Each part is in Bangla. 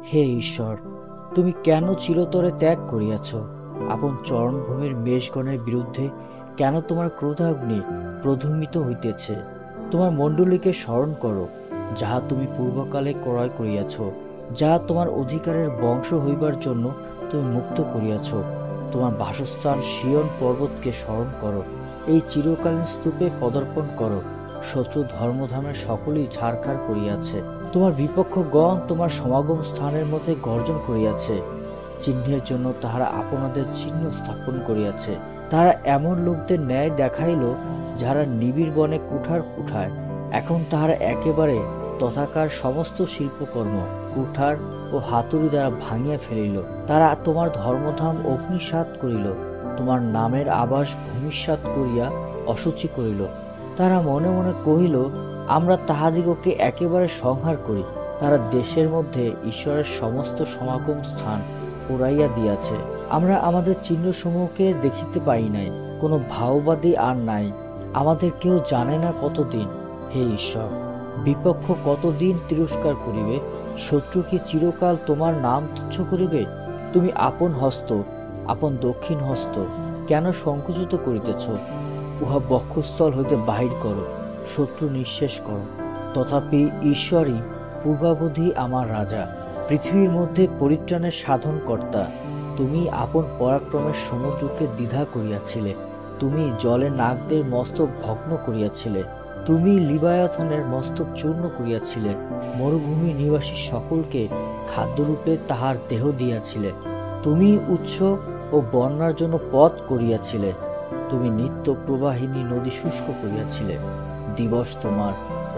হে ঈশ্বর, তুমি কেন চিরতরে ত্যাগ করিয়াছ? আপন চরণভূমির মেষগণের বিরুদ্ধে কেন তোমার ক্রোধাগ্নি প্রধূমিত হইতেছে? তোমার মণ্ডলীকে স্মরণ করো, যাহা তুমি পূর্বকালে ক্রয় করিয়াছ, যাহা তোমার অধিকারের বংশ হইবার জন্য তুমি মুক্ত করিয়াছ। তোমার বাসস্থান সিয়ন পর্বতকে স্মরণ করো, এই চিরকালীন স্তূপে পদার্পণ করো। শত্রু ধর্মধামের সকলেই ছাড়খাড় করিয়াছে। তোমার বিপক্ষগণ তোমার সমাগম স্থানের মধ্যে গর্জন করিয়াছে। চিহ্নের জন্য তাহারা আপনাদের চিহ্ন স্থাপন করিয়াছে। তারা এমন লোকদের ন্যায় দেখাইল, যাহারা নিবিড় বনে কুঠার কুঠায়। এখন তাহারা একেবারে তথাকার সমস্ত শিল্পকর্ম কুঠার ও হাতুড়ি দ্বারা ভাঙিয়া ফেলিল। তারা তোমার ধর্মধাম অগ্নিসাৎ করিল, তোমার নামের আবাস ভূমিসাৎ করিয়া অসুচি করিল। তারা মনে মনে কহিল, আমরা তাহাদিগকে একেবারে সংহার করি। তারা দেশের মধ্যে ঈশ্বরের সমস্ত সমাগম স্থান পুরাইয়া দিয়াছে। আমরা আমাদের চিহ্নসমূহকে দেখিতে পাই নাই, কোনো ভাওবাদী আর নাই। আমাদের কেউ জানে না কতদিন। হে ঈশ্বর, বিপক্ষ কতদিন তিরস্কার করিবে? শত্রু কি চিরকাল তোমার নাম তুচ্ছ করিবে? তুমি আপন হস্ত, আপন দক্ষিণ হস্ত কেন সংকুচিত করিতেছ? উহা বক্ষস্থল হইতে বাহির করো, শত্রু নিঃশেষ করো। তথাপি ঈশ্বরই পূর্বাবধি আমার রাজা, পৃথিবীর মধ্যে পরিত্রাণের সাধন কর্তা। তুমি আপন পরাক্রমের সমুদ্রকে দ্বিধা করিয়াছিলে, তুমি জলে নাগদের মস্তক ভগ্ন করিয়াছিলে, তুমি লিবায়াথনের মস্তক চূর্ণ করিয়াছিলে, মরুভূমি নিবাসী সকলকে খাদ্যরূপে তাহার দেহ দিয়াছিলে। তুমি উৎস ও বন্যার জন্য পথ করিয়াছিলে, তুমি নিত্য প্রবাহিনী নদী শুষ্ক করিয়াছিলে। দিবস তোমার,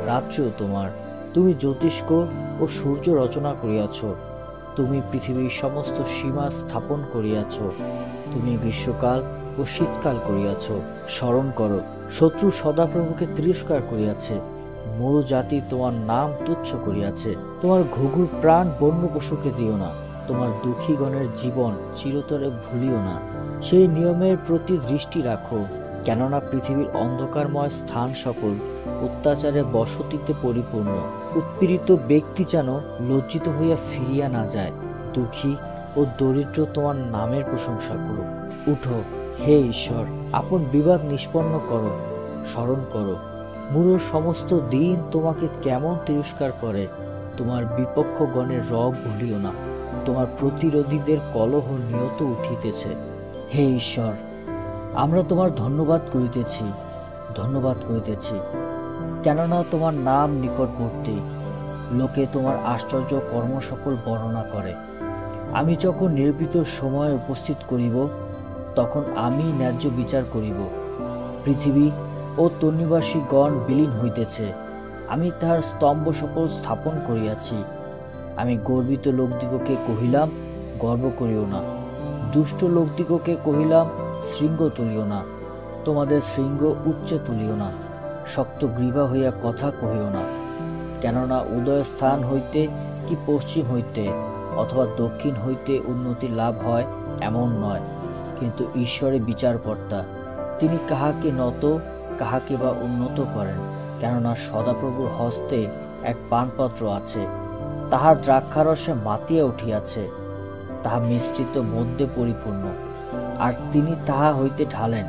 রাত্রিও তোমার। তুমি জ্যোতিষ্ক ও সূর্য রচনা করিয়াছ, তুমি পৃথিবীর সমস্ত সীমা স্থাপন করিয়াছ। তুমি গ্রীষ্মকাল ও শীতকাল করিয়াছ। স্মরণ করো, শত্রু সদাপ্রভুকে তিরস্কার করিয়াছে, মরু জাতি তোমার নাম তুচ্ছ করিয়াছে। তোমার ঘুঘুর প্রাণ বন্য পশুকে দিও না, তোমার দুঃখীগণের জীবন চিরতরে ভুলিও না। সেই নিয়মের প্রতি দৃষ্টি রাখো, কেননা পৃথিবীর অন্ধকারময় স্থান সকল অত্যাচারে বসতিতে পরিপূর্ণ। উৎপীড়িত ব্যক্তি যেন লজ্জিত হইয়া ফিরিয়া না যায়। দুঃখী ও দরিদ্র তোমার নামের প্রশংসা করুক। উঠো, হে ঈশ্বর, আপন বিবাদ নিষ্পন্ন করো। স্মরণ করো, মূঢ় সমস্ত দিন তোমাকে কেমন তিরস্কার করে। তোমার বিপক্ষগণের রব ভুলিও না, তোমার প্রতিরোধীদের কলহ নিয়ত উঠিতেছে। হে ঈশ্বর, আমরা তোমার ধন্যবাদ করিতেছি, ধন্যবাদ করিতেছি, কেননা তোমার নাম নিকটবর্তী। লোকে তোমার আশ্চর্য কর্ম সকল বর্ণনা করে। আমি যখন নির্ভীত সময় উপস্থিত করিব, তখন আমি ন্যায্য বিচার করিব। পৃথিবী ও তন্নিবাসী গণ বিলীন হইতেছে, আমি তাহার স্তম্ভ সকল স্থাপন করিয়াছি। আমি গর্বিত লোকদিগকে কহিলাম, গর্ব করিও না। দুষ্ট লোকদিগকে কহিলাম, শৃঙ্গ তুলিও না। তোমাদের শৃঙ্গ উচ্চে তুলিও না, শক্ত গ্রীবা হইয়া কথা কহিও না। কেননা উদয় স্থান হইতে কি পশ্চিম হইতে অথবা দক্ষিণ হইতে উন্নতি লাভ হয় এমন নয়, কিন্তু ঈশ্বরের বিচারকর্তা, তিনি কাহাকে নত কাহাকে বা উন্নত করেন। কেননা সদাপ্রভুর হস্তে এক পানপত্র আছে, তাহার দ্রাক্ষারসে মাতিয়া উঠিয়াছে, তাহা মিশ্রিত মধ্যে পরিপূর্ণ, আর তিনি তাহা হইতে ঢালেন।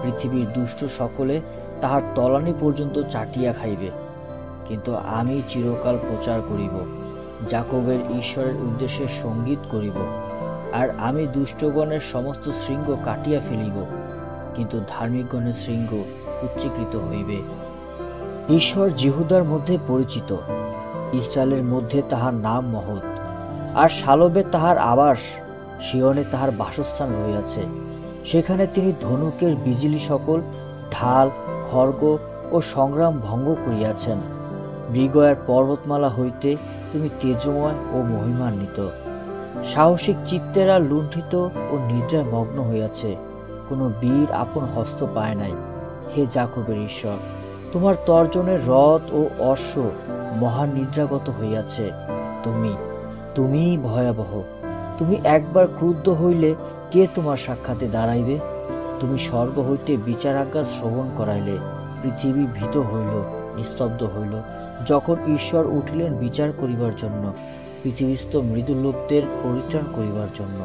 পৃথিবীর দুষ্ট সকলে তাহার তলানি পর্যন্ত চাটিয়া খাইবে। কিন্তু আমি চিরকাল প্রচার করিব, যাকবের ঈশ্বরের উদ্দেশ্যে সঙ্গীত করিব। আর আমি দুষ্টগণের সমস্ত শৃঙ্গ কাটিয়া ফেলিব, কিন্তু ধার্মিকগণের শৃঙ্গ উচ্চীকৃত হইবে। ঈশ্বর জিহুদার মধ্যে পরিচিত, ইসরায়েলের মধ্যে তাহার নাম মহৎ। আর শালবে তাহার আবাস, সিয়নে তাহার বাসস্থান রহিয়াছে। সেখানে তিনি ধনুকের বিজলি সকল ঢাল, খড়গ ও সংগ্রাম ভঙ্গ করিয়াছেন। মৃগয়ার পর্বতমালা হইতে তুমি তেজময় ও মহিমান্বিত। সাহসিক চিত্তেরা লুণ্ঠিত ও নিদ্রায় মগ্ন হইয়াছে, কোনো বীর আপন হস্ত পায় নাই। হে যাকবের ঈশ্বর, তোমার তর্জনের রথ ও অশ্ব মহানিদ্রাগত হইয়াছে। তুমিই ভয়াবহ। তুমি একবার ক্রুদ্ধ হইলে কে তোমার সাক্ষাতে দাঁড়াইবে? তুমি স্বর্গ হইতে বিচারাজ্ঞা শ্রবণ করাইলে, পৃথিবী ভীত হইল, নিস্তব্ধ হইল, যখন ঈশ্বর উঠিলেন বিচার করিবার জন্য। পৃথিবীস্থ মৃদু লোকদের পরিত্রাণ করিবার জন্য।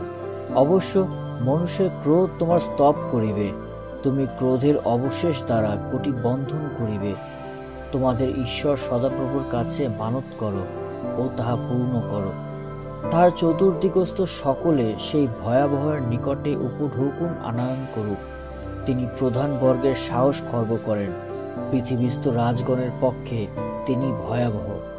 অবশ্য মনুষ্যের ক্রোধ তোমার স্তব করিবে, তুমি ক্রোধের অবশেষ দ্বারা কোটি বন্ধন করিবে। তোমাদের ঈশ্বর সদাপ্রভুর কাছে মানত করো ও তাহা পূর্ণ করো। তাহার চতুর্দিগস্থ সকলে সেই ভয়াবহের নিকটে উপঢৌকুন আনয়ন করুক। তিনি প্রধান বর্গের সাহস খর্ব করেন, পৃথিবীস্থ রাজগণের পক্ষে তিনি ভয়াবহ।